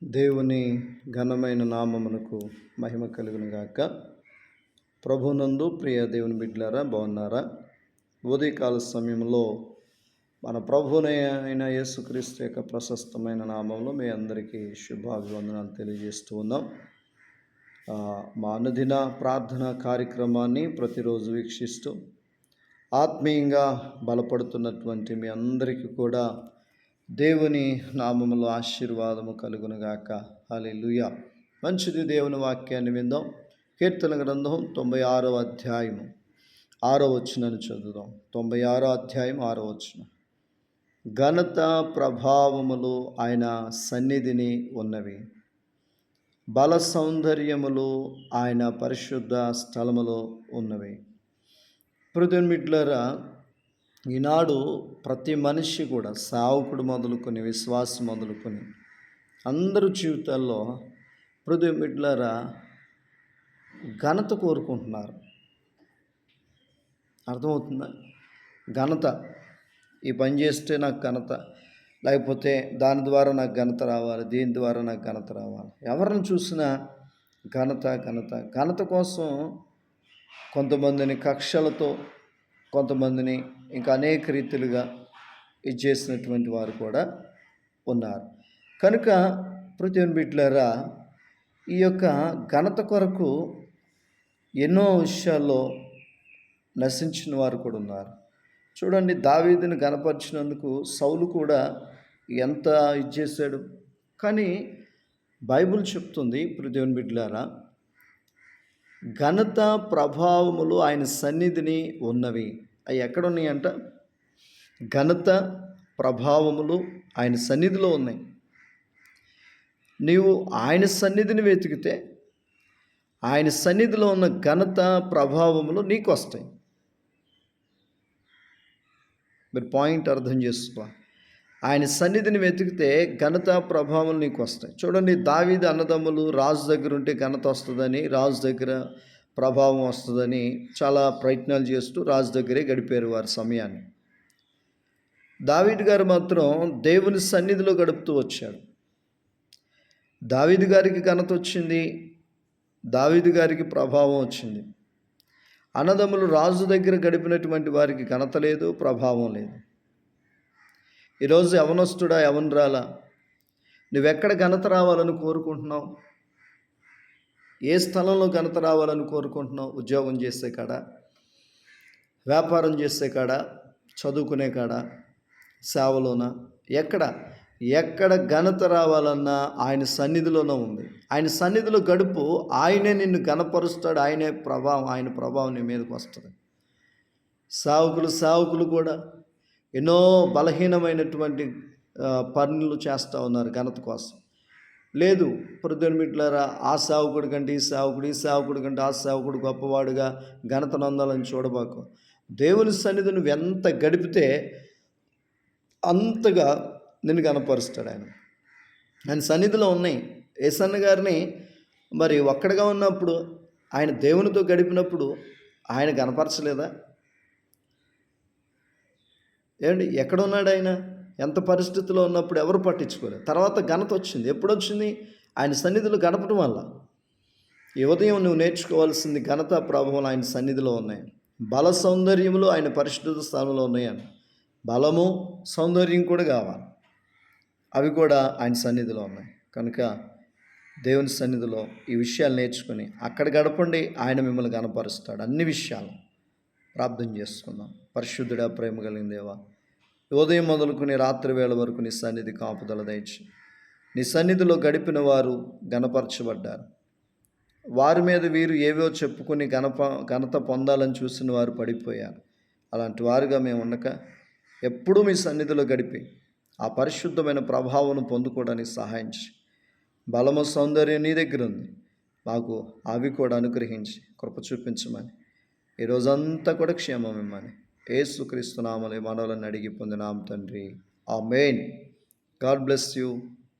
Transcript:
దేవుని ఘనమైన నామమునకు మహిమ కలుగును గాక. ప్రభునందు ప్రియ దేవుని బిడ్డలారా, బాగున్నారా? ఉదయకాల సమయంలో మన ప్రభువైన యేసుక్రీస్తు యొక్క ప్రశస్తమైన నామంలో మీ అందరికీ శుభాభివందనాలు తెలియజేస్తూ ఉన్నాం. మా అనుదిన ప్రార్థన కార్యక్రమాన్ని ప్రతిరోజు వీక్షిస్తూ ఆత్మీయంగా బలపడుతున్నటువంటి మీ అందరికీ కూడా దేవుని నామములో ఆశీర్వాదము కలుగునుగాక. హల్లెలూయా. మంచిది. దేవుని వాక్యాన్ని విందాం. కీర్తన గ్రంథం 96వ అధ్యాయము 6వ వచనాన్ని చదువుదాం. 96వ అధ్యాయం 6వ వచనం. ఘనత ప్రభావములు ఆయన సన్నిధిని ఉన్నవి, బల సౌందర్యములు ఆయన పరిశుద్ధ స్థలములో ఉన్నవి. ప్రియమిత్రులారా, ఈనాడు ప్రతి మనిషి కూడా, సేవకుడు మొదలుకొని విశ్వాసం మొదలుకొని అందరూ జీవితాల్లో ప్రియమిత్రులారా ఘనత కోరుకుంటున్నారు. అర్థమవుతుందా? ఘనత. ఈ పని చేస్తే నాకు ఘనత, లేకపోతే దాని ద్వారా నాకు ఘనత రావాలి, దీని ద్వారా నాకు ఘనత రావాలి. ఎవరిని చూసినా ఘనత ఘనత ఘనత కోసం కొంతమందిని కక్షలతో, కొంతమందిని ఇంకా అనేక రీతిలుగా ఇచ్చేసినటువంటి వారు కూడా ఉన్నారు. కనుక ప్రియమిత్రులారా, ఈ యొక్క ఘనత కొరకు ఎన్నో విషయాల్లో నశించిన వారు కూడా ఉన్నారు. చూడండి, దావీదుని ఘనపరిచినందుకు సౌలు కూడా ఎంత ఇచ్చేసాడు. కానీ బైబిల్ చెప్తుంది ప్రియమిత్రులారా, ఘనత ప్రభావములు ఆయన సన్నిధిని ఉన్నవి. అవి ఎక్కడున్నాయంట? ఘనత ప్రభావములు ఆయన సన్నిధిలో ఉన్నాయి. నీవు ఆయన సన్నిధిని వెతికితే ఆయన సన్నిధిలో ఉన్న ఘనత ప్రభావములు నీకు వస్తాయి. మీరు పాయింట్ అర్థం చేసుకో. ఆయన సన్నిధిని వెతికితే ఘనత ప్రభావములు నీకు వస్తాయి. చూడండి, దావీదు అన్నదమ్ములు రాజు దగ్గర ఉంటే ఘనత వస్తుందని, రాజు దగ్గర ప్రభావం వస్తుందని చాలా ప్రయత్నాలు చేస్తూ రాజు దగ్గరే గడిపారు వారి సమయాన్ని. దావీదు గారు మాత్రం దేవుని సన్నిధిలో గడుపుతూ వచ్చాడు. దావీదు గారికి ఘనత వచ్చింది, దావీదు గారికి ప్రభావం వచ్చింది. అన్నదమ్ములు రాజు దగ్గర గడిపినటువంటి వారికి ఘనత లేదు, ప్రభావం లేదు. ఈరోజు యవనస్తుడా, యవనరాలా, నువ్వెక్కడ ఘనత రావాలని కోరుకుంటున్నావు? ఏ స్థలంలో ఘనత రావాలని కోరుకుంటున్నావు? ఉద్యోగం చేసే కాడ, వ్యాపారం చేసే కాడ, చదువుకునే కాడ, సేవలోన, ఎక్కడ ఘనత రావాలన్నా ఆయన సన్నిధిలోనే ఉంది. ఆయన సన్నిధిలో గడుపు, ఆయనే నిన్ను ఘనపరుస్తాడు. ఆయన ప్రభావం నీ మీదకి వస్తుంది. సేవకులు కూడా ఎన్నో బలహీనమైనటువంటి పనులు చేస్తూ ఉన్నారు ఘనత కోసం. లేదు ప్రియమిత్రులారా, ఆ సేవకుడి కంటే ఈ సేవకుడి కంటే ఆ సేవకుడు గొప్పవాడుగా ఘనత నొందాలని చూడబాకు. దేవుని సన్నిధి నువ్వు ఎంత గడిపితే అంతగా నిన్ను కనపరుస్తాడు. ఆయన సన్నిధిలో ఉన్నాయి. యేసన్న గారిని మరి ఒక్కడిగా ఉన్నప్పుడు, ఆయన దేవునితో గడిపినప్పుడు ఆయన కనపరచలేదా? ఏమండి, ఎక్కడున్నాడు ఆయన? ఎంత పరిస్థితిలో ఉన్నప్పుడు ఎవరు పట్టించుకోలేదు. తర్వాత ఘనత వచ్చింది. ఎప్పుడు వచ్చింది? ఆయన సన్నిధిలో గడపడం వల్ల. ఈ ఉదయం నువ్వు నేర్చుకోవాల్సింది, ఘనత ప్రభావం ఆయన సన్నిధిలో ఉన్నాయి. బల సౌందర్యములు ఆయన పరిశుద్ధ స్థానంలో ఉన్నాయని. బలము సౌందర్యం కూడా కావాలి, అవి కూడా ఆయన సన్నిధిలో ఉన్నాయి. కనుక దేవుని సన్నిధిలో ఈ విషయాలు నేర్చుకుని అక్కడ గడపండి. ఆయన మిమ్మల్ని కనపరుస్తాడు. అన్ని విషయాలు ప్రార్థన చేసుకుందాం. పరిశుద్ధుడా, ప్రేమ కలిగిన దేవా, ఉదయం మొదలుకుని రాత్రి వేళ వరకు నీ సన్నిధి కాపుదల దయచి, నీ సన్నిధిలో గడిపిన వారు ఘనపరచబడ్డారు. వారి మీద వీరు ఏవో చెప్పుకొని ఘనత పొందాలని చూసిన వారు పడిపోయారు. అలాంటి వారుగా మేము ఉండక ఎప్పుడూ మీ సన్నిధిలో గడిపి ఆ పరిశుద్ధమైన ప్రభావం పొందుకోవడానికి సహాయించి, బలము సౌందర్యం నీ దగ్గర ఉంది, మాకు అవి కూడా అనుగ్రహించి కృప చూపించమని, ఈరోజంతా కూడా క్షేమం ఇమ్మని యేసుక్రీస్తు నామములో మనవులను అడిగి పొందినాం తండ్రి. ఆమేన్. God bless you.